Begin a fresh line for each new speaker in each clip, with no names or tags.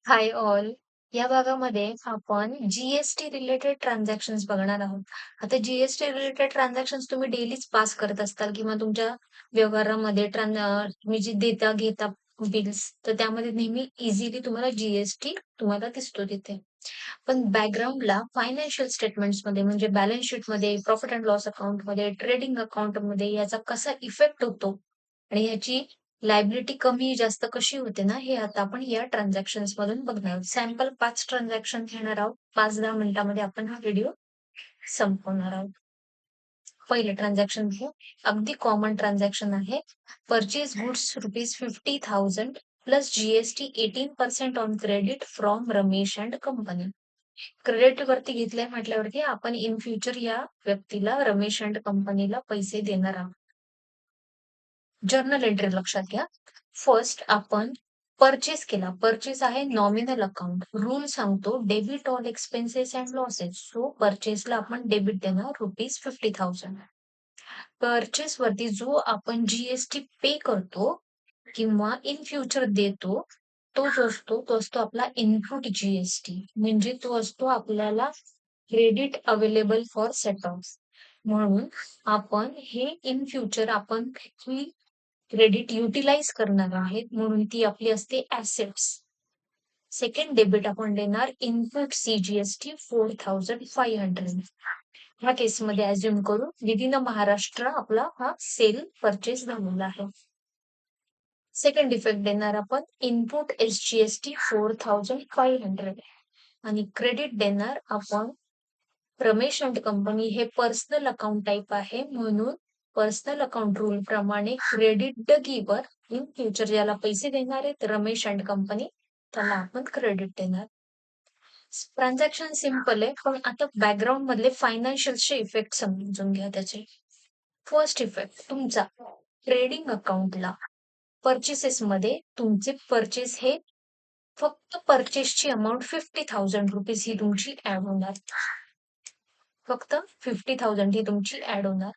Hi all. या भागामध्ये आपण जी-एस-टी रिलेटेड ट्रान्झॅक्शन्स बघणार आहोत. आता जी-एस-टी रिलेटेड ट्रान्झॅक्शन्स तुम्ही डेलीच पास करत असताल किंवा तुमच्या व्यवहारामध्ये तुम्ही जे देता घेता बिल्स, तर त्यामध्ये नेहमी इझिली तुम्हाला जी तुम्हाला दिसतो तिथे. पण बॅकग्राऊंडला फायनान्शियल स्टेटमेंट्समध्ये म्हणजे बॅलन्स शीटमध्ये, प्रॉफिट अँड लॉस अकाउंटमध्ये, ट्रेडिंग अकाउंटमध्ये याचा कसा इफेक्ट होतो आणि ह्याची लायबिलिटी कमी जास्त कशी होते ना, हे आता आपण या ट्रान्झॅक्शन्स मधून बघणार आहोत. सॅम्पल 5 ट्रान्झॅक्शन घेणार आहोत. 5-10 मिनिटांमध्ये आपण हा व्हिडिओ संपवणार आहोत. पहिलं ट्रान्झॅक्शन घेऊ. अगदी कॉमन ट्रान्झॅक्शन आहे. Purchase goods ₹50,000 plus GST 18% on credit from Ramesh and company. Credit वरती घेतलंय म्हटल्यावरती आपण इन फ्युचर या व्यक्तीला रमेश अँड कंपनीला पैसे देणार आहोत. जर्नल एंट्री लक्षात घ्या. फर्स्ट आपण परचेस केला. परचेस आहे नॉमिनल अकाउंट. रूल सांगतो debit all expenses and losses. So परचेसला आपण डेबिट देणार ₹50,000. परचेस वरती जो आपण जी पे करतो किंवा इन फ्युचर देतो, तो असतो आपला इनपुट जी म्हणजे तो असतो आपल्याला credit available for set of. म्हणून आपण हे इन फ्युचर आपण क्रेडिट युटिलाइज करणार आहेत म्हणून ती आपली असते ऍसेट्स. सेकंड डेबिट आपण देणार इनपुट सीजीएसटी 4500. ह्या केसमध्ये अज्युम करू विदिन महाराष्ट्र आपला हा सेल परचेस झालेला आहे. सेकंड इफेक्ट देणार आपण इनपुट एसजीएसटी 4500 आणि क्रेडिट देणार आपण रमेश अँड कंपनी. हे पर्सनल अकाउंट टाईप आहे म्हणून पर्सनल अकाउंट रूल प्रमाणे क्रेडिट द गिवर. इन फ्युचर ज्याला पैसे देणार आहेत रमेश अँड कंपनी, त्याला आपण क्रेडिट देणार. ट्रान्झॅक्शन सिंपल आहे, पण आता बॅकग्राऊंड मधले फायनान्शियलचे इफेक्ट समजून घ्या त्याचे. फर्स्ट इफेक्ट तुमचा ट्रेडिंग अकाउंटला परचेसेस मध्ये तुमचे परचेस हे फक्त परचेसची अमाऊंट ₹50,000 ही तुमची ऍड होणार. फक्त 50,000 ही तुमची ऍड होणार.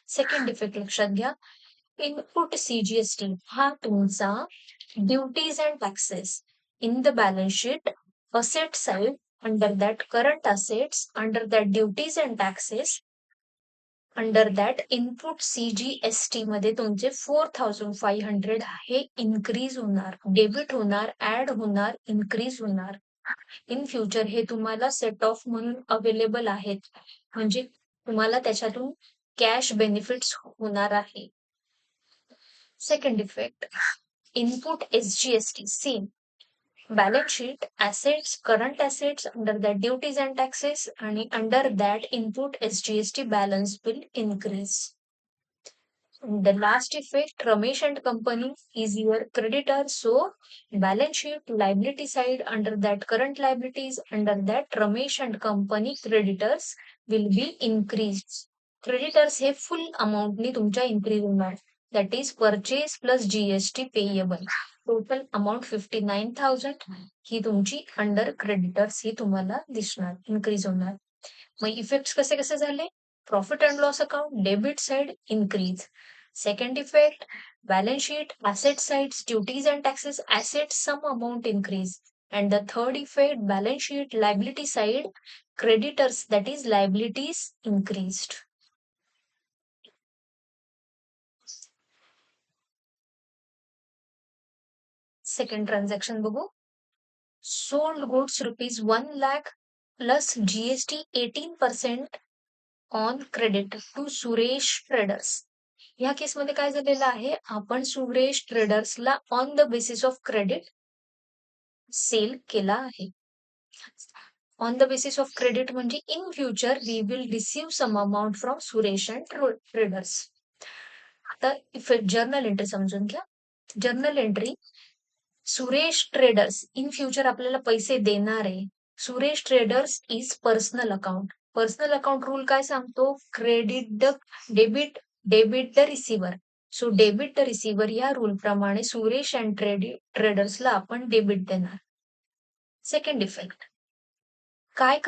सेकंड इफेक्ट लक्षात घ्या. इनपुट सीजीएसटी हा तुमचा duties and taxes in the balance sheet asset side under that current assets under that duties and taxes under that input CGST मध्ये तुमचे 4500 हे इन्क्रीज होणार, डेबिट होणार, ऍड होणार, इन्क्रीज होणार. इन फ्युचर हे तुम्हाला सेट ऑफ म्हणून अवेलेबल आहेत म्हणजे तुम्हाला त्याच्यातून कॅश बेनिफिट्स होणार आहे. Second effect input SGST same balance sheet assets current assets under that duties and taxes आणि under that input SGST balance will increase. The last effect Ramesh and company is your creditor, so balance sheet liability side under that current liabilities under that Ramesh and company creditors will be increased. Creditors हे फुल अमाउंटनी तुमच्या increase होणार. That is purchase plus GST payable. Total amount 59,000 ही तुमची under creditors ही तुम्हाला दिसणार, increase होणार. मग effect कसे कसे झाले? Profit and loss account debit side increase. Second effect balance sheet asset sides duties and taxes assets some amount increase. And the third effect balance sheet liability side creditors that is liabilities increased. Second transaction बघू. Sold goods ₹1 lakh plus GST 18% on credit to Suresh traders. या केसमध्ये काय झालेलं आहे, आपण सुरेश ट्रेडर्सला on the basis of credit sale केला आहे. On the basis of credit म्हणजे in future we will receive some amount from Suresh and traders. आता इफेक्ट जर्नल एंट्री समजून घ्या. Journal entry Suresh traders in future आपल्याला पैसे देणार आहे. Suresh traders is personal account. Personal account rule काय सांगतो? Credit the debit debit the receiver. So debit the receiver या रूल प्रमाणे सुरेश अँड ट्रेडर्सला आपण डेबिट देणार. सेकंड इफेक्ट काय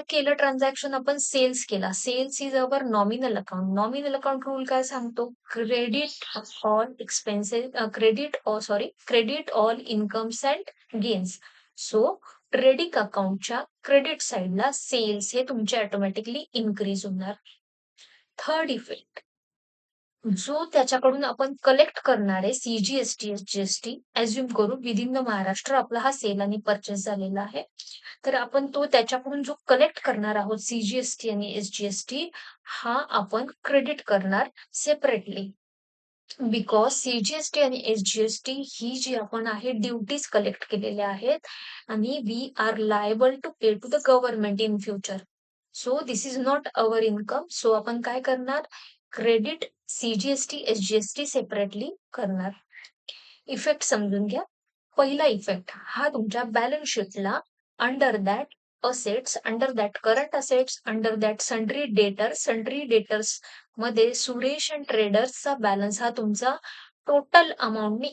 केलं ट्रान्झॅक्शन आपण सेल्स केला. Sales is our nominal account. Nominal account rule काय सांगतो? Credit all incomes and gains. So trading अकाउंटच्या क्रेडिट साइडला सेल्स हे तुमचे ऑटोमॅटिकली इन्क्रीज होणार. थर्ड इफेक्ट, जो त्याच्याकडून आपण कलेक्ट करणार आहे सीजीएसटी एसजीएसटी, अज्युम करू विदिन द महाराष्ट्र आपला हा सेल आणि परचेस झालेला आहे, तर आपण तो त्याच्याकडून जो कलेक्ट करणार आहोत सीजीएसटी आणि एसजीएसटी, हा आपण क्रेडिट करणार सेपरेटली. बिकॉज सीजीएसटी आणि एसजीएसटी ही जी आपण आहे ड्युटीज कलेक्ट केलेल्या आहेत आणि we are liable to pay to the government in future. So this is not our income. So आपण काय करणार, क्रेडिट सीजीएसटी एसजीएसटी सेपरेटली करणार. इफेक्ट समजून घ्या. पहिला इफेक्ट हा तुमच्या बॅलन्स शीटला under that assets, under that current assets, under that sundry debtors मध्ये सुरेश अँड ट्रेडर्सचा बॅलन्स हा तुमचा टोटल अमाऊंटने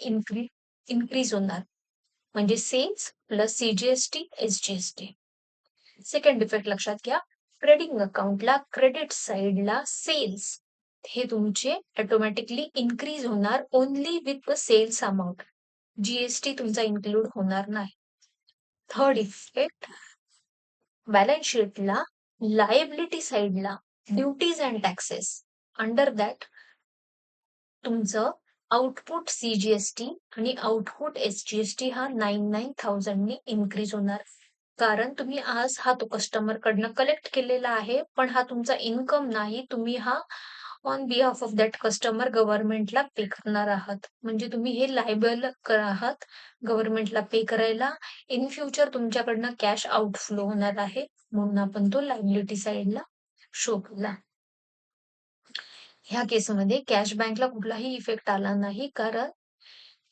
इन्क्रीज होणार. म्हणजे sales plus CGST SGST. Second effect लक्षात घ्या. ट्रेडिंग अकाउंटला क्रेडिट साइडला सेल्स हे तुमचे ऑटोमॅटिकली इन्क्रीज होणार only with the sales amount. GST तुमचा इन्क्लूड होणार नाही. थर्ड इफेक्ट, बॅलन्स शीटला लायबिलिटी साइडला duties and taxes, under that तुमचं आउटपुट सीजीएसटी आणि आउटपुट एसजीएसटी हा 99,000 ने इन्क्रीज होणार. कारण तुम्ही आज हा तो कस्टमर कडनं कलेक्ट केलेला आहे, पण हा तुमचा इन्कम नाही. तुम्ही हा on behalf of that customer गव्हर्नमेंटला पे करणार आहात. म्हणजे तुम्ही हे लायबल आहात गव्हर्नमेंटला पे करायला. इन फ्युचर तुमच्याकडनं कॅश आउटफ्लो होणार आहे, म्हणून आपण तो लायबिलिटी साइडला शो केला. ह्या केसमध्ये कॅश बँकला कुठलाही इफेक्ट आला नाही, कारण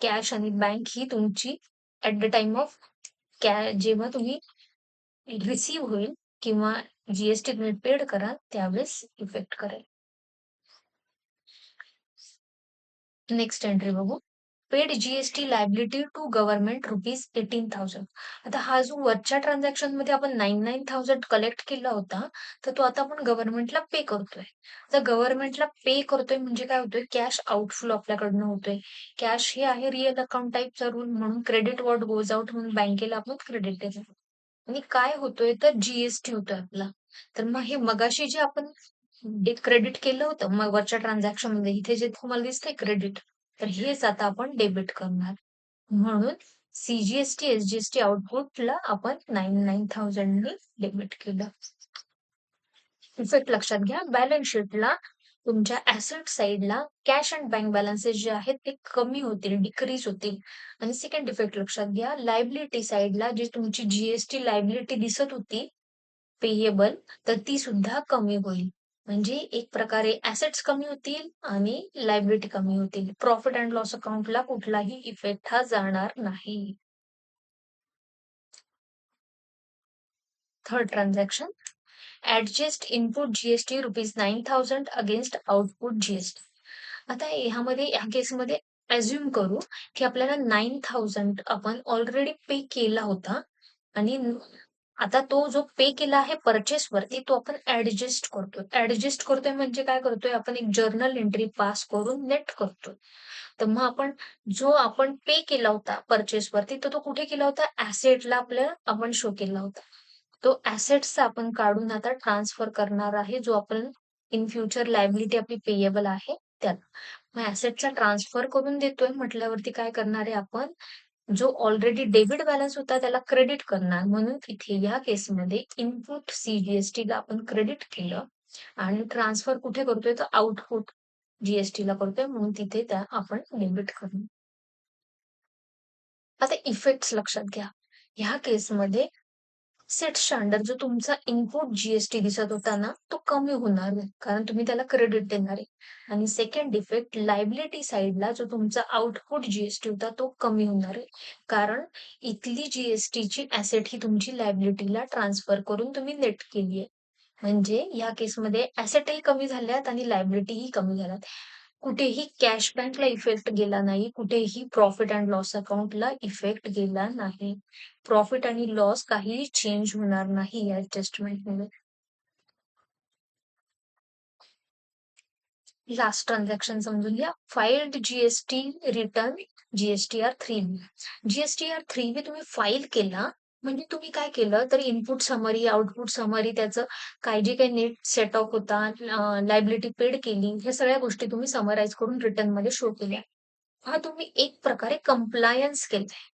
कॅश आणि बँक ही तुमची ऍट द टाइम ऑफ जेव्हा तुम्ही रिसीव्ह होईल किंवा जीएसटी तुम्ही पेड कराल त्यावेळेस इफेक्ट करेल. नेक्स्ट एंट्री बघू. Paid GST liability to government ₹18,000. आता हा जो वरच्या ट्रान्झॅक्शन मध्ये आपण 99,000 कलेक्ट केला होता, तर तो आता आपण गव्हर्नमेंटला पे करतोय. तर गव्हर्नमेंटला पे करतोय म्हणजे काय होतोय, कॅश आउटफ्लो आपल्याकडनं होतोय. कॅश हे आहे रिअल अकाउंट टाईपचा रूल, म्हणून क्रेडिट व्हॉट गोज आउट म्हणून बँकेला आपण क्रेडिट देतो. आणि काय होतोय तर जीएसटी होतोय आपला. तर मग हे मगाशी जे आपण क्रेडिट केलं होतं मग वरच्या ट्रान्झॅक्शन मध्ये, इथे जे तुम्हाला दिसतंय क्रेडिट, तर हेच आता आपण डेबिट करणार. म्हणून सीजीएसटी एसजीएसटी आउटपुटला आपण 99,000 ने डेबिट केलं. इफेक्ट लक्षात घ्या. बॅलन्स शीटला तुमच्या ऍसेट साइडला कॅश अँड बँक बॅलन्सेस जे आहेत ते कमी होतील, डिक्रीज होतील. आणि सेकंड इफेक्ट लक्षात घ्या. लायबिलिटी साइडला जी तुमची जीएसटी लायबिलिटी दिसत होती पेएबल, तर ती सुद्धा कमी होईल. म्हणजे एक प्रकारे ऍसेट्स कमी होतील आणि लायबिलिटी कमी होतील. प्रॉफिट अँड लॉस अकाउंटला कुठलाही इफेक्ट हा जाणार नाही. Third transaction, adjust input GST ₹9,000 against output GST. आता ह्या केसमध्ये अज्युम करू की आपल्याला 9,000 आपण ऑलरेडी पे केला होता आणि आता तो जो पे केला आहे परचेस वरती तो आपण ऍडजस्ट करतोय. ऍडजस्ट करतोय म्हणजे काय करतोय, आपण एक जर्नल एंट्री पास करून नेट करतोय. तर मग आपण जो आपण पे केला होता परचेस वरती, तर तो कुठे केला होता, ऍसेटला आपल्याला आपण शो केला होता. तो ऍसेट्सचा आपण काढून आता ट्रान्सफर करणार आहे, जो आपण इन फ्युचर लायबिलिटी आपली पेएबल आहे त्याला. मग ऍसेटचा ट्रान्सफर करून देतोय म्हटल्यावरती काय करणार आहे आपण, जो ऑलरेडी डेबिट बॅलन्स होता त्याला क्रेडिट करणार. म्हणून इथे या केसमध्ये इनपुट सीजीएसटी ला आपण क्रेडिट केलं आणि ट्रान्सफर कुठे करतोय, तर आउटपुट जीएसटी ला करतोय, म्हणून तिथे त्या आपण डेबिट करू. आता इफेक्ट्स लक्षात घ्या. ह्या केसमध्ये सेट्सच्या अंडर जो तुमचा इनपुट जीएसटी दिसत होता ना, तो कमी होणार आहे, कारण तुम्ही त्याला क्रेडिट देणार आहे. आणि सेकंड इफेक्ट, लायबिलिटी साइडला जो तुमचा आउटपुट जीएसटी होता तो कमी होणार आहे, कारण इथली जीएसटीची ऍसेट ही तुमची लायबिलिटीला ट्रान्सफर करून तुम्ही नेट केली आहे. म्हणजे या केसमध्ये ऍसेटही कमी झाल्यात आणि लायबिलिटीही कमी झाल्यात. कुठेही कॅश बँकला इफेक्ट गेला नाही, कुठेही प्रॉफिट अँड लॉस अकाउंटला इफेक्ट गेला नाही. प्रॉफिट आणि लॉस काहीही चेंज होणार नाही या ऍडजस्टमेंटमुळे. लास्ट ट्रान्झॅक्शन समजून घ्या. Filed GST return GSTR three. GSTR three तुम्ही फाईल केला, म्हणजे तुम्ही काय केलं, तर इनपुट समरी, आउटपुट समरी त्याचं काय जे काही नेट सेट ऑफ होता, लायबिलिटी पेड केली, ह्या सगळ्या गोष्टी तुम्ही समराईज करून रिटर्नमध्ये शो केल्या. हा तुम्ही एक प्रकारे कंप्लायन्स केलंय.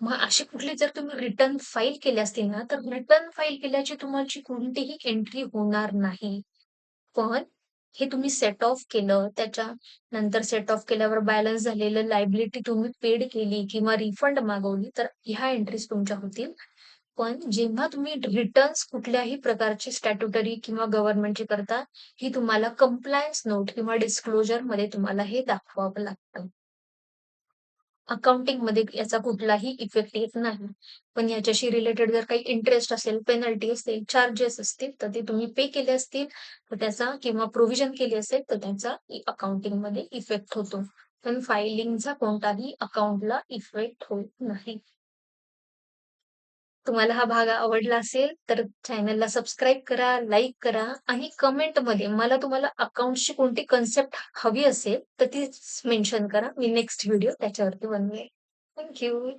मग अशी कुठली जर तुम्ही रिटर्न फाईल केली असतील ना, तर रिटर्न फाईल केल्याची तुमची कोणतीही एंट्री होणार नाही. पण हे तुम्ही सेट ऑफ केलं, त्याच्यानंतर सेट ऑफ केल्यावर बॅलन्स झालेलं लायबिलिटी तुम्ही पेड केली किंवा रिफंड मागवली, तर ह्या एंट्रीज तुमच्या होतील. पण जेव्हा तुम्ही रिटर्न्स कुठल्याही प्रकारचे स्टॅट्युटरी किंवा गव्हर्नमेंटचे करता, ही तुम्हाला कंप्लायन्स नोट किंवा डिस्क्लोजरमध्ये तुम्हाला हे दाखवावं लागतं. अकाउंटिंगमध्ये याचा कुठलाही इफेक्ट येत नाही. पण याच्याशी रिलेटेड जर काही इंटरेस्ट असेल, पेनल्टी असेल, चार्जेस असतील, तर ते तुम्ही पे केले असतील, तर त्याचा किंवा प्रोव्हिजन केली असेल, तर त्याचा अकाउंटिंगमध्ये इफेक्ट होतो. पण फायलिंगचा कोणताही अकाउंटला इफेक्ट होत नाही. तुम्हाला हा भाग आवडला असेल, तर चॅनलला सबस्क्राईब करा, लाईक करा आणि कमेंटमध्ये मला तुम्हाला अकाउंट्सची कोणती कन्सेप्ट हवी असेल, तर ती मेन्शन करा. मी नेक्स्ट व्हिडिओ त्याच्यावरती बनवेल. Thank you.